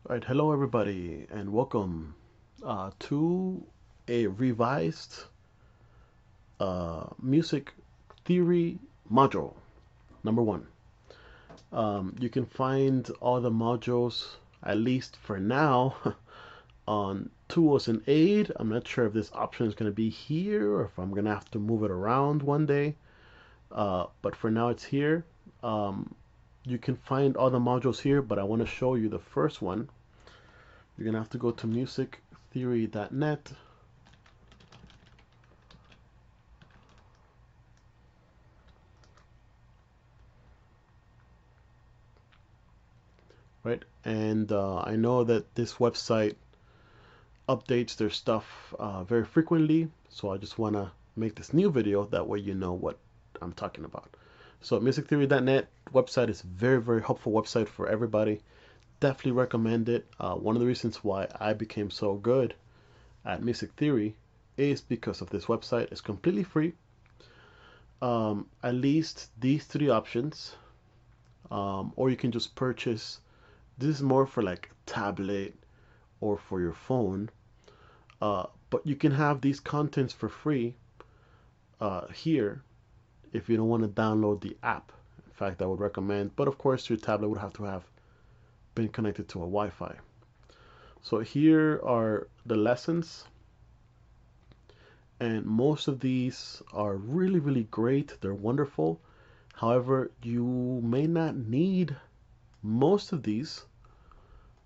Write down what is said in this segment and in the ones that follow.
All right, hello everybody, and welcome to a revised music theory module number one. You can find all the modules, at least for now, on Tools and Aid. I'm not sure if this option is going to be here or if I'm going to have to move it around one day, but for now it's here. You can find all the modules here, but I want to show you the first one. You're going to have to go to musictheory.net. Right, and I know that this website updates their stuff very frequently, so I just want to make this new video, that way you know what I'm talking about. So musictheory.net website is very helpful website for everybody. Definitely recommend it. One of the reasons why I became so good at music theory is because of this website. It's completely free. At least these three options, or you can just purchase. This is more for like tablet or for your phone, but you can have these contents for free here if you don't want to download the app. In fact, I would recommend, but of course your tablet would have to have been connected to a Wi-Fi. So here are the lessons, and most of these are really great. They're wonderful. However, you may not need most of these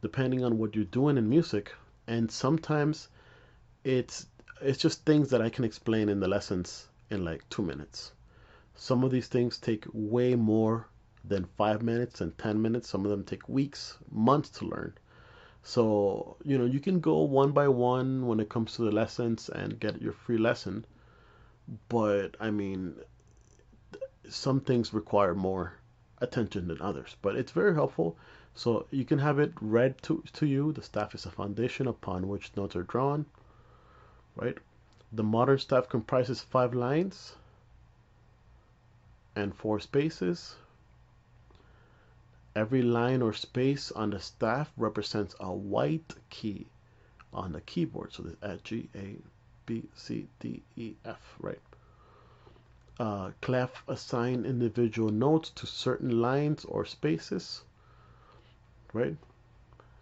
depending on what you're doing in music, and sometimes it's it's just things that I can explain in the lessons in like 2 minutes. Some of these things take way more than 5 minutes and 10 minutes. Some of them take weeks, months to learn. So, you can go one by one when it comes to the lessons and get your free lesson. But I mean, some things require more attention than others, but it's very helpful. So you can have it read to you. The staff is a foundation upon which notes are drawn, right? The modern staff comprises 5 lines and 4 spaces. Every line or space on the staff represents a white key on the keyboard. So there's G, A, B, C, D, E, F, right? Clef assign individual notes to certain lines or spaces, right?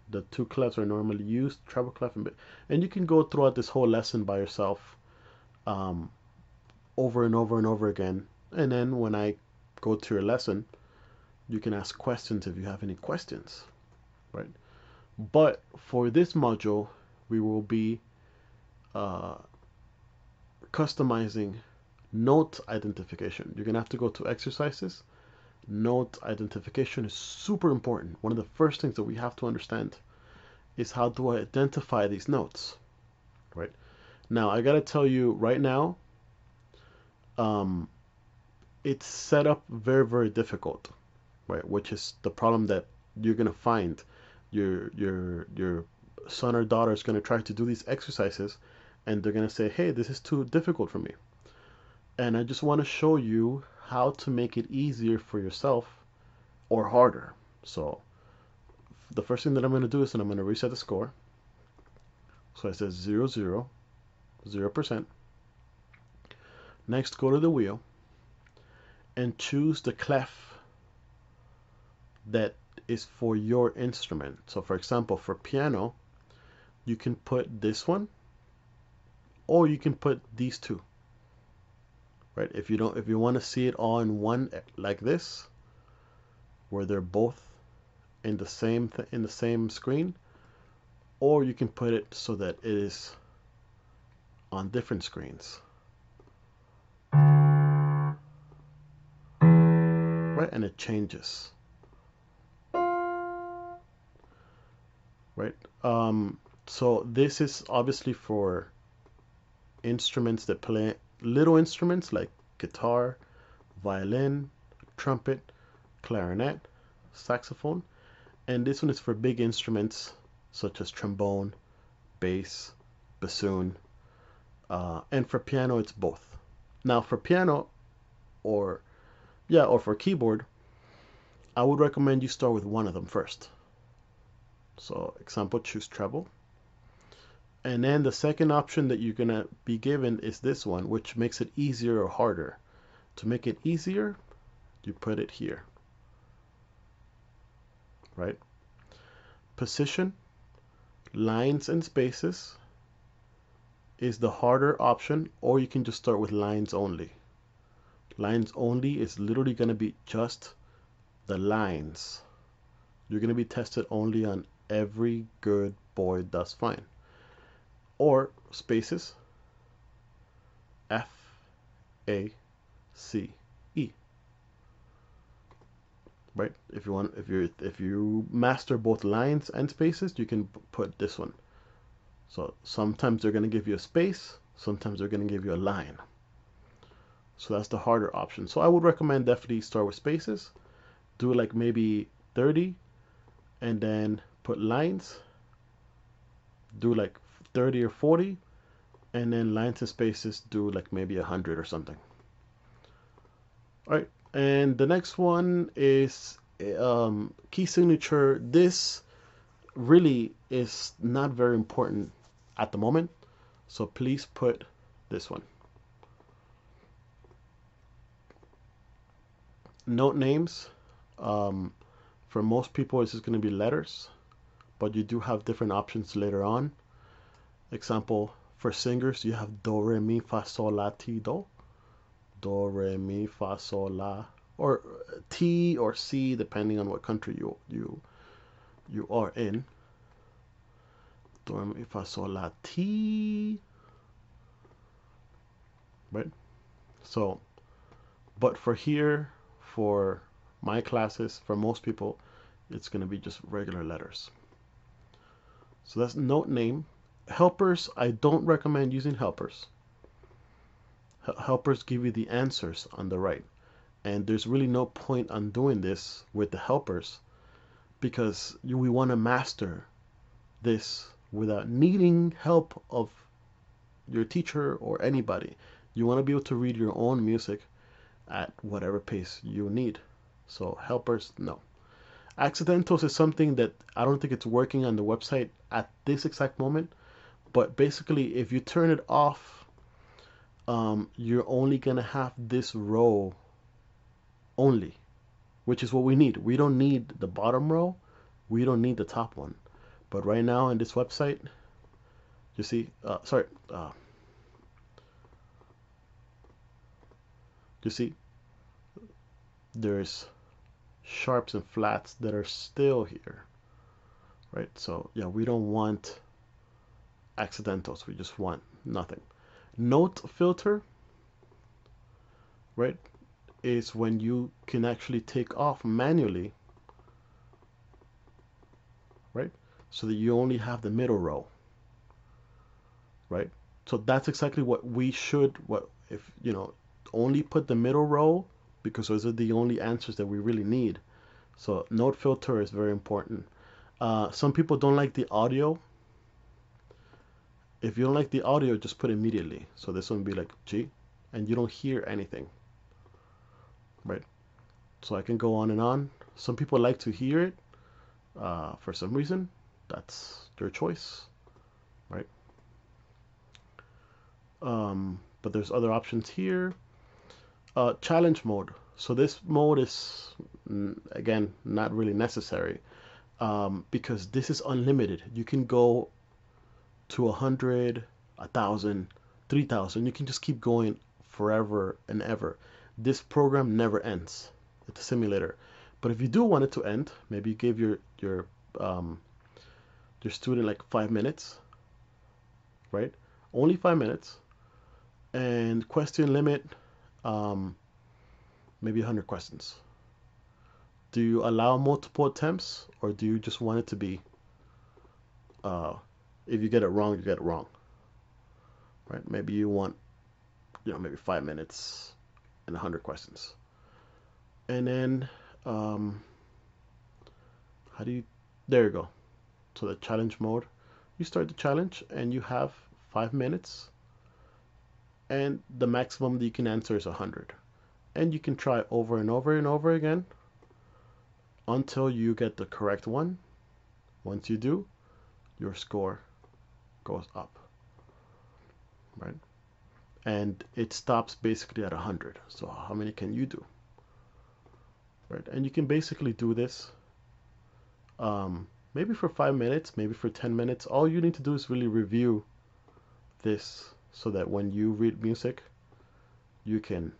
The two clefs are normally used, treble clef and you can go throughout this whole lesson by yourself, um, over and over again. And then when I go to your lesson, you can ask questions if you have any questions, right? But for this module, we will be uh, customizing note identification. You're gonna have to go to exercises. Note identification is super important. One of the first things that we have to understand is how to identify these notes, right? Now, I gotta tell you right now, um, it's set up very difficult, right? Which is the problem that you're gonna find. Your son or daughter is gonna try to do these exercises, and they're gonna say, "Hey, this is too difficult for me." And I just want to show you how to make it easier for yourself or harder. So the first thing that I'm going to do is that I'm going to reset the score. So it says 0%. Next, go to the wheel and choose the clef that is for your instrument. So for example, for piano, you can put this one, or you can put these two, right? If you want to see it all in one, like this, where they're both in the same screen, or you can put it so that it is on different screens, right? And it changes, right? So this is obviously for instruments that play little instruments like guitar, violin, trumpet, clarinet, saxophone, and this one is for big instruments such as trombone, bass, bassoon, and for piano it's both. Now for piano, or or for keyboard, I would recommend you start with one of them first. So example, choose treble. And then the second option that you're gonna be given is this one, which makes it easier or harder. To make it easier, you put it here, right? Position, lines and spaces is the harder option, or you can just start with lines only. Lines only is literally gonna be just the lines. You're gonna be tested only on every good boy does fine. Or spaces, F, A, C, E. Right? If you master both lines and spaces, you can put this one. So sometimes they're going to give you a space, sometimes they're going to give you a line. So that's the harder option. So I would recommend definitely start with spaces, do like maybe 30, and then put lines, do like 30 or 40, and then lines and spaces do like maybe 100 or something. All right, and the next one is key signature. This really is not very important at the moment, so please put this one. Note names, for most people it's just going to be letters, but you do have different options later on. Example, for singers you have do, re, mi, fa, sol, la, ti, do. Do, re, mi, fa, sol, la, or T or C depending on what country you are in. Do, re, mi, fa, sol, la, ti. Right? So, but for here, for my classes, for most people, it's going to be just regular letters. So that's note name. Helpers, I don't recommend using helpers. Helpers give you the answers on the right. And there's really no point on doing this with the helpers, because we want to master this without needing help of your teacher or anybody. You want to be able to read your own music at whatever pace you need. So helpers, no. Accidentals is something that I don't think it's working on the website at this exact moment, but basically if you turn it off, you're only gonna have this row only, which is what we need. We don't need the bottom row, we don't need the top one. But right now in this website, you see, you see, there's sharps and flats that are still here, right? So yeah, we don't want accidentals, we just want nothing. Note filter, right, is when you can actually take off manually, right, so that you only have the middle row, right? So that's exactly what we should, what if, you know, only put the middle row, because those are the only answers that we really need. So note filter is very important. Some people don't like the audio. If you don't like the audio, just put immediately. So this one would be like G, and you don't hear anything, right? So I can go on and on. Some people like to hear it for some reason. That's their choice, right? But there's other options here. Challenge mode. So this mode is, again, not really necessary, because this is unlimited. You can go to 100, 1,000, 3,000. You can just keep going forever and ever. This program never ends. It's a simulator. But if you do want it to end, maybe you give your student like 5 minutes, right? Only 5 minutes, and question limit, maybe 100 questions. Do you allow multiple attempts, or do you just want it to be, if you get it wrong, you get it wrong, right? Maybe you want, maybe 5 minutes and 100 questions. And then, how do you, there you go. So the challenge mode, you start the challenge and you have 5 minutes, and the maximum that you can answer is 100. And you can try over and over and over again until you get the correct one, Once you do, your score goes up, right? And it stops basically at 100. So how many can you do, right? And you can basically do this maybe for 5 minutes, maybe for 10 minutes. All you need to do is really review this so that when you read music, you can,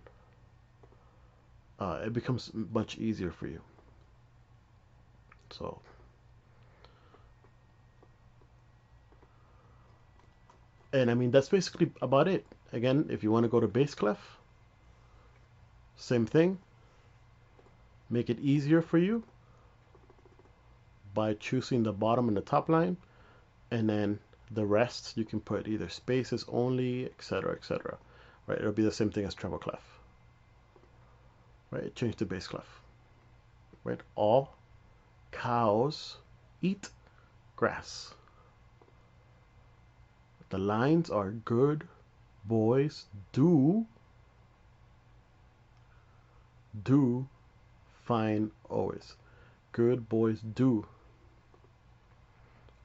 it becomes much easier for you. So, and I mean, that's basically about it. Again, if you want to go to bass clef, same thing. Make it easier for you by choosing the bottom and the top line, and then the rest you can put either spaces only, etc., etc. Right? It'll be the same thing as treble clef. Right? Change to bass clef. Right? All cows eat grass. The lines are good boys do fine always. Good boys do.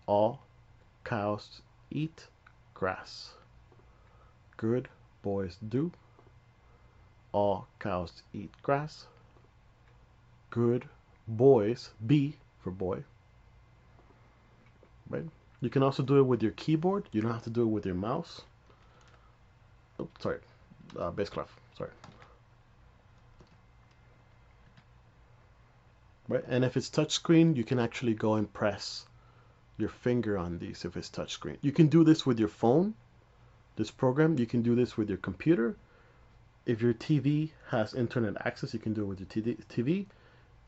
All cows eat grass. Good boys do. All cows eat grass. Good boys, B for boy. Right? You can also do it with your keyboard. You don't have to do it with your mouse. Oh, sorry. Bass clef. Sorry. Right? And if it's touchscreen, you can actually go and press your finger on these if it's touchscreen. You can do this with your phone. This program, you can do this with your computer. If your TV has internet access, you can do it with your TV.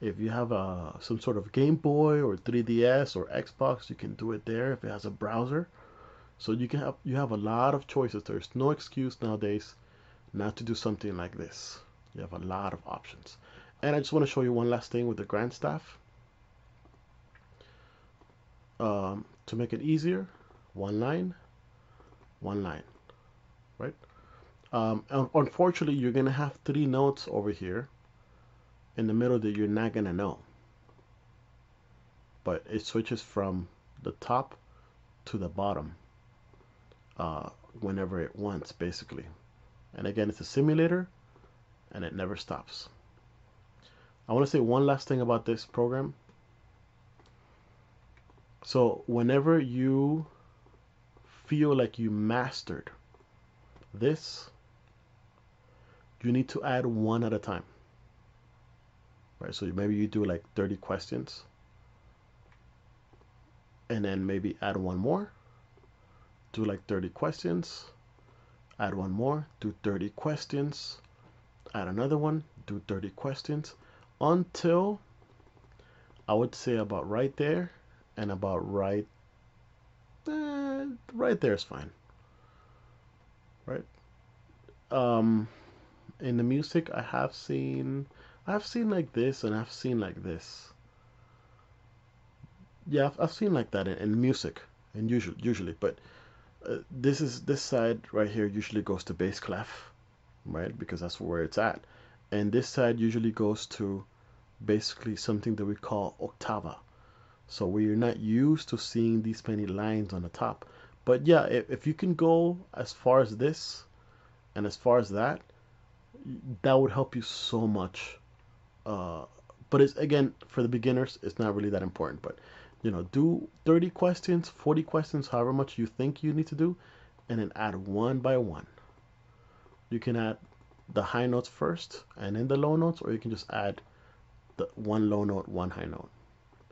If you have some sort of Game Boy or 3DS or Xbox, you can do it there if it has a browser. So you have a lot of choices. There's no excuse nowadays not to do something like this. You have a lot of options. And I just want to show you one last thing with the grand staff. To make it easier, one line, right? Unfortunately, you're gonna have 3 notes over here in the middle that you're not gonna know. But it switches from the top to the bottom whenever it wants, basically. And again, it's a simulator, and it never stops. I want to say one last thing about this program. So whenever you feel like you mastered this, you need to add one at a time. Right? So maybe you do like 30 questions, and then maybe add one more, do like 30 questions, add one more, do 30 questions, add another one, do 30 questions, until I would say about right there, and about right there is fine, right? In the music, I've seen like this, and I've seen like this. Yeah, I've seen like that in music, and usually, but this side right here usually goes to bass clef, right? Because that's where it's at, and this side usually goes to basically something that we call octava. So we're not used to seeing these many lines on the top. But yeah, if you can go as far as this and as far as that, that would help you so much. But it's, again, for the beginners, it's not really that important. But do 30 questions, 40 questions, however much you think you need to do, and then add one by one. You can add the high notes first and then the low notes, or you can just add the one low note, one high note.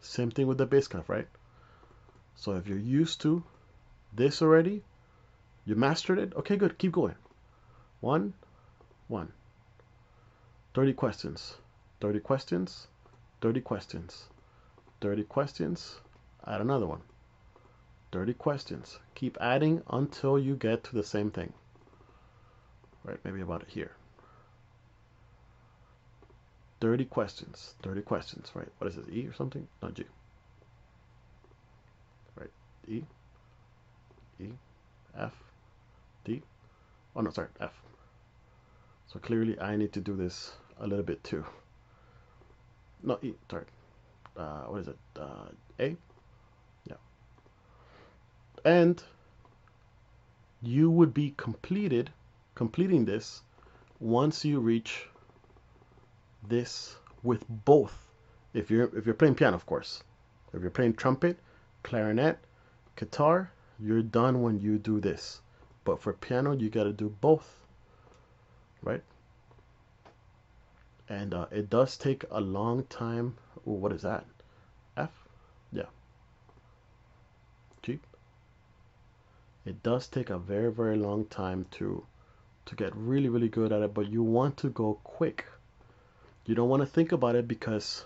Same thing with the bass clef, right? So if you're used to this already, you mastered it, okay, good, keep going. One, 30 questions, 30 questions, 30 questions, 30 questions, add another one. 30 questions. Keep adding until you get to the same thing. Right, maybe about here. 30 questions, right? What is this, E or something? No, G. Right, E, F, D. Oh no, sorry, F. So clearly I need to do this a little bit too. No, E, sorry. What is it? A? And you would be completing this once you reach this with both. If you're playing piano, of course. If you're playing trumpet, clarinet, guitar, you're done when you do this. But for piano, you got to do both, right? And it does take a long time. Ooh, what is that? F? Yeah, G. It does take a very, very long time to get really, really good at it, but you want to go quick. You don't want to think about it because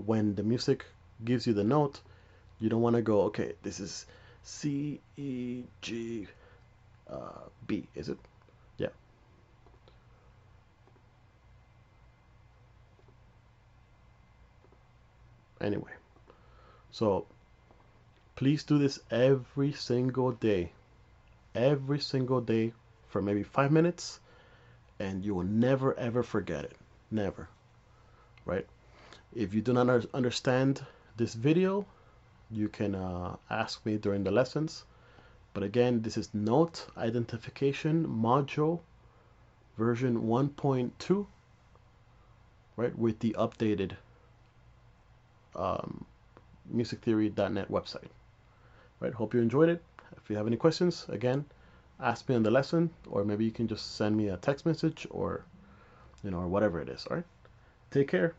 when the music gives you the note, you don't want to go, okay, this is C, E, G, B, is it? Yeah. Anyway, so please do this every single day for maybe 5 minutes, and you will never ever forget it. Never, right? If you do not understand this video, you can ask me during the lessons. But again, this is note identification module version 1.2, right, with the updated musictheory.net website. Right, hope you enjoyed it. If you have any questions, again, ask me on the lesson, or maybe you can just send me a text message, or or whatever it is. All right, take care.